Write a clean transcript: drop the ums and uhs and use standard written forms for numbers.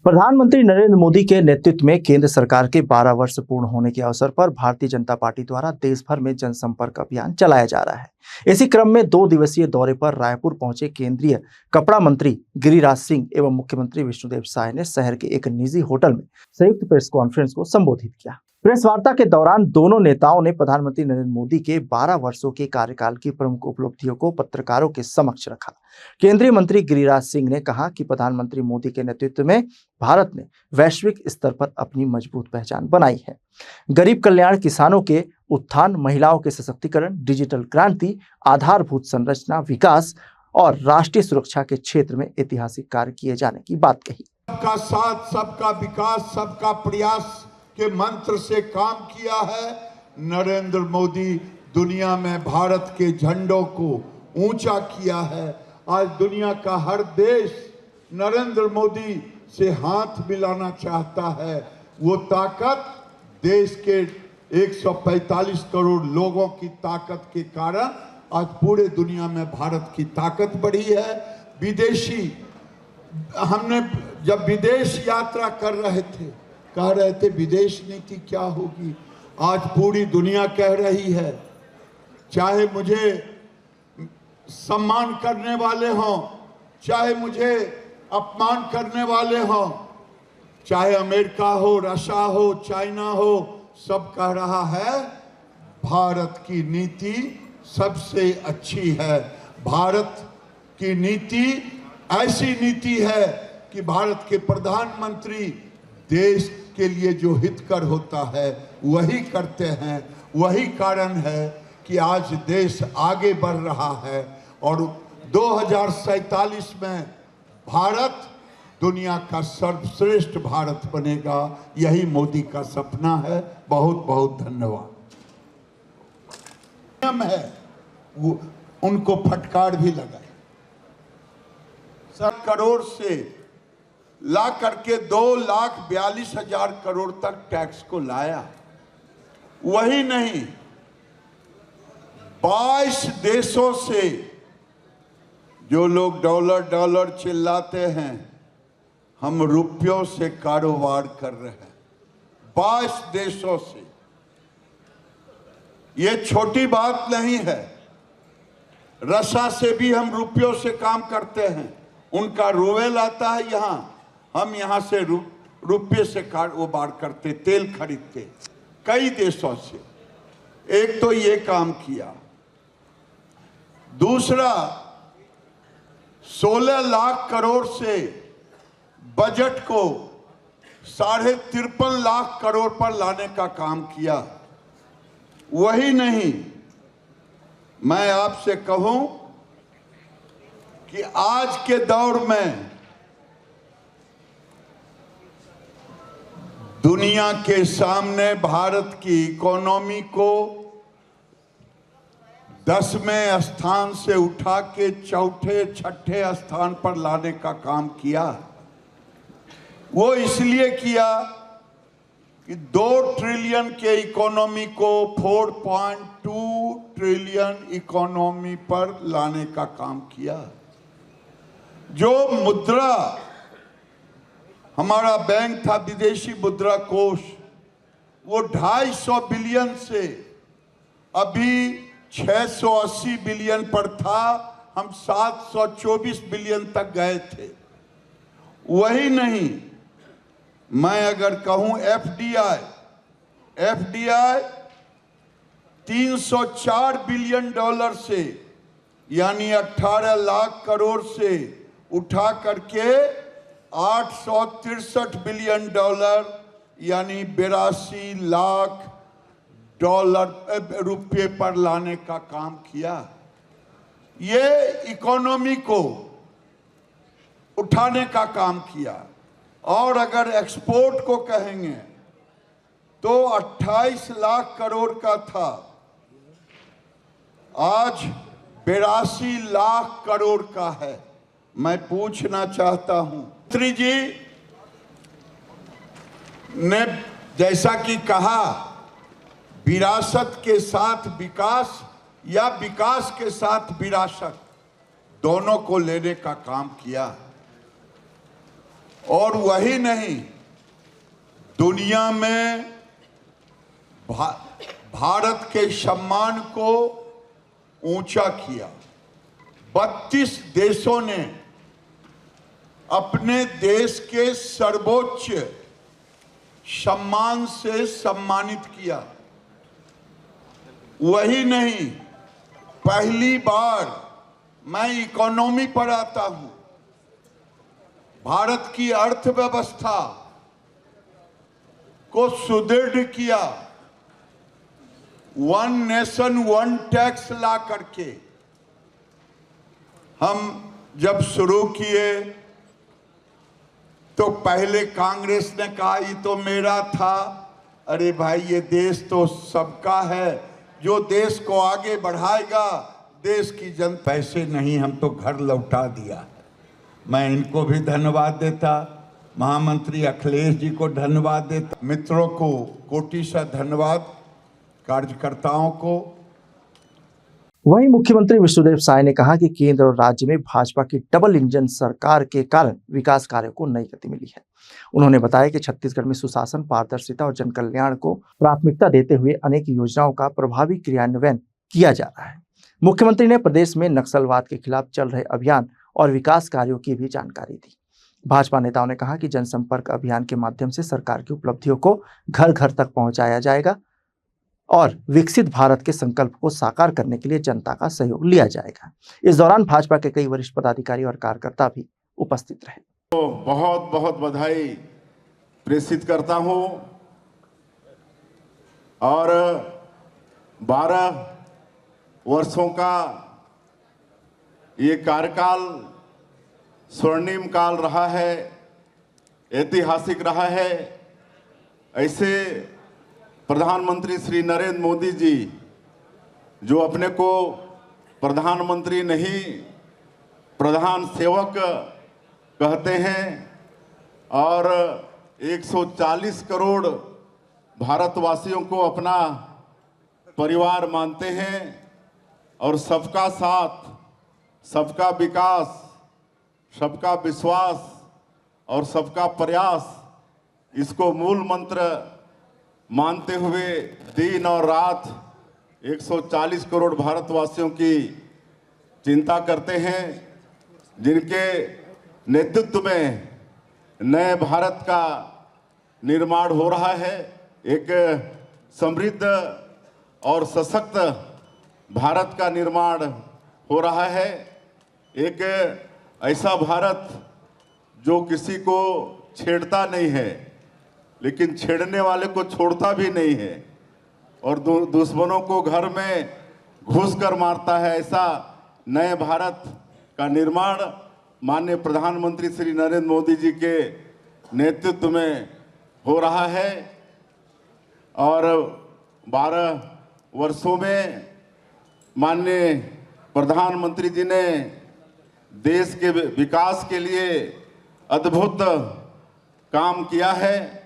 प्रधानमंत्री नरेंद्र मोदी के नेतृत्व में केंद्र सरकार के 12 वर्ष पूर्ण होने के अवसर पर भारतीय जनता पार्टी द्वारा देश भर में जनसंपर्क अभियान चलाया जा रहा है। इसी क्रम में 2 दिवसीय दौरे पर रायपुर पहुंचे केंद्रीय कपड़ा मंत्री गिरिराज सिंह एवं मुख्यमंत्री विष्णुदेव साय ने शहर के एक निजी होटल में संयुक्त प्रेस कॉन्फ्रेंस को संबोधित किया। प्रेस वार्ता के दौरान दोनों नेताओं ने प्रधानमंत्री नरेंद्र मोदी के 12 वर्षों के कार्यकाल की प्रमुख उपलब्धियों को पत्रकारों के समक्ष रखा। केंद्रीय मंत्री गिरिराज सिंह ने कहा कि प्रधानमंत्री मोदी के नेतृत्व में भारत ने वैश्विक स्तर पर अपनी मजबूत पहचान बनाई है। गरीब कल्याण, किसानों के उत्थान, महिलाओं के सशक्तिकरण, डिजिटल क्रांति, आधारभूत संरचना विकास और राष्ट्रीय सुरक्षा के क्षेत्र में ऐतिहासिक कार्य किए जाने की बात कही। सबका साथ, सबका विकास, सबका प्रयास के मंत्र से काम किया है। नरेंद्र मोदी दुनिया में भारत के झंडों को ऊंचा किया है। आज दुनिया का हर देश नरेंद्र मोदी से हाथ मिलाना चाहता है। वो ताकत देश के 145 करोड़ लोगों की ताकत के कारण आज पूरे दुनिया में भारत की ताकत बढ़ी है। हमने जब विदेश यात्रा कर रहे थे, कह रहे थे विदेश नीति क्या होगी, आज पूरी दुनिया कह रही है। चाहे मुझे सम्मान करने वाले हों, चाहे मुझे अपमान करने वाले हों, चाहे अमेरिका हो, रशिया हो, चाइना हो, सब कह रहा है भारत की नीति सबसे अच्छी है। भारत की नीति ऐसी नीति है कि भारत के प्रधानमंत्री देश के लिए जो हितकर होता है वही करते हैं। वही कारण है कि आज देश आगे बढ़ रहा है और 2047 में भारत दुनिया का सर्वश्रेष्ठ भारत बनेगा। यही मोदी का सपना है। बहुत बहुत धन्यवाद। है वो उनको फटकार भी लगाए। 7 करोड़ से ला करके 2,42,000 करोड़ तक टैक्स को लाया। वही नहीं, 22 देशों से जो लोग डॉलर डॉलर चिल्लाते हैं, हम रुपयों से कारोबार कर रहे हैं। 22 देशों से। ये छोटी बात नहीं है। रशिया से भी हम रुपयों से काम करते हैं। उनका रूबेल आता है यहाँ, हम यहाँ से रुपये से कारोबार करते, तेल खरीदते। कई देशों से। एक तो ये काम किया। दूसरा, 16 लाख करोड़ से बजट को 53.5 लाख करोड़ पर लाने का काम किया। वही नहीं, मैं आपसे कहूं कि आज के दौर में दुनिया के सामने भारत की इकोनॉमी को 10वें स्थान से उठा के 4थे-6ठे स्थान पर लाने का काम किया। वो इसलिए किया कि 2 ट्रिलियन के इकोनॉमी को 4.2 ट्रिलियन इकोनॉमी पर लाने का काम किया। जो मुद्रा हमारा बैंक था, विदेशी मुद्रा कोष, वो 250 बिलियन से अभी 680 बिलियन पर था। हम 724 बिलियन तक गए थे। वही नहीं, मैं अगर कहूं एफडीआई 304 बिलियन डॉलर से यानी 18 लाख करोड़ से उठा करके 863 बिलियन डॉलर यानी 82 लाख रुपये पर लाने का काम किया। ये इकोनॉमी को उठाने का काम किया। और अगर एक्सपोर्ट को कहेंगे तो 28 लाख करोड़ का था, आज 82 लाख करोड़ का है। मैं पूछना चाहता हूं, मंत्री जी ने जैसा कि कहा, विरासत के साथ विकास या विकास के साथ विरासत दोनों को लेने का काम किया। और वही नहीं, दुनिया में भारत के सम्मान को ऊंचा किया। 32 देशों ने अपने देश के सर्वोच्च सम्मान से सम्मानित किया। वही नहीं, पहली बार मैं इकोनॉमी पर आता हूं। भारत की अर्थव्यवस्था को सुदृढ़ किया, वन नेशन वन टैक्स ला करके। हम जब शुरू किए तो पहले कांग्रेस ने कहा ये तो मेरा था। अरे भाई, ये देश तो सबका है, जो देश को आगे बढ़ाएगा देश की जन पैसे नहीं, हम तो घर लौटा दिया। मैं इनको भी धन्यवाद देता, महामंत्री अखिलेश जी को धन्यवाद देता, मित्रों को कोटि से धन्यवाद, कार्यकर्ताओं को। वहीं मुख्यमंत्री विष्णुदेव साय ने कहा कि केंद्र और राज्य में भाजपा की डबल इंजन सरकार के कारण विकास कार्यों को नई गति मिली है। उन्होंने बताया कि छत्तीसगढ़ में सुशासन, पारदर्शिता और जन कल्याण को प्राथमिकता देते हुए अनेक योजनाओं का प्रभावी क्रियान्वयन किया जा रहा है। मुख्यमंत्री ने प्रदेश में नक्सलवाद के खिलाफ चल रहे अभियान और विकास कार्यों की भी जानकारी दी। भाजपा नेताओं ने कहा कि जनसंपर्क अभियान के माध्यम से सरकार की उपलब्धियों को घर घर तक पहुंचाया जाएगा और विकसित भारत के संकल्प को साकार करने के लिए जनता का सहयोग लिया जाएगा। इस दौरान भाजपा के कई वरिष्ठ पदाधिकारी और कार्यकर्ता भी उपस्थित रहे। तो बहुत बहुत बधाई प्रेषित करता हूं और 12 वर्षों का ये कार्यकाल स्वर्णिम काल रहा है, ऐतिहासिक रहा है। ऐसे प्रधानमंत्री श्री नरेंद्र मोदी जी, जो अपने को प्रधानमंत्री नहीं प्रधान सेवक कहते हैं और 140 करोड़ भारतवासियों को अपना परिवार मानते हैं और सबका साथ, सबका विकास, सबका विश्वास और सबका प्रयास, इसको मूल मंत्र मानते हुए दिन और रात 140 करोड़ भारतवासियों की चिंता करते हैं, जिनके नेतृत्व में नए भारत का निर्माण हो रहा है। एक समृद्ध और सशक्त भारत का निर्माण हो रहा है। एक ऐसा भारत जो किसी को छेड़ता नहीं है, लेकिन छेड़ने वाले को छोड़ता भी नहीं है और दुश्मनों को घर में घुस कर मारता है। ऐसा नए भारत का निर्माण माननीय प्रधानमंत्री श्री नरेंद्र मोदी जी के नेतृत्व में हो रहा है और 12 वर्षों में माननीय प्रधानमंत्री जी ने देश के विकास के लिए अद्भुत काम किया है।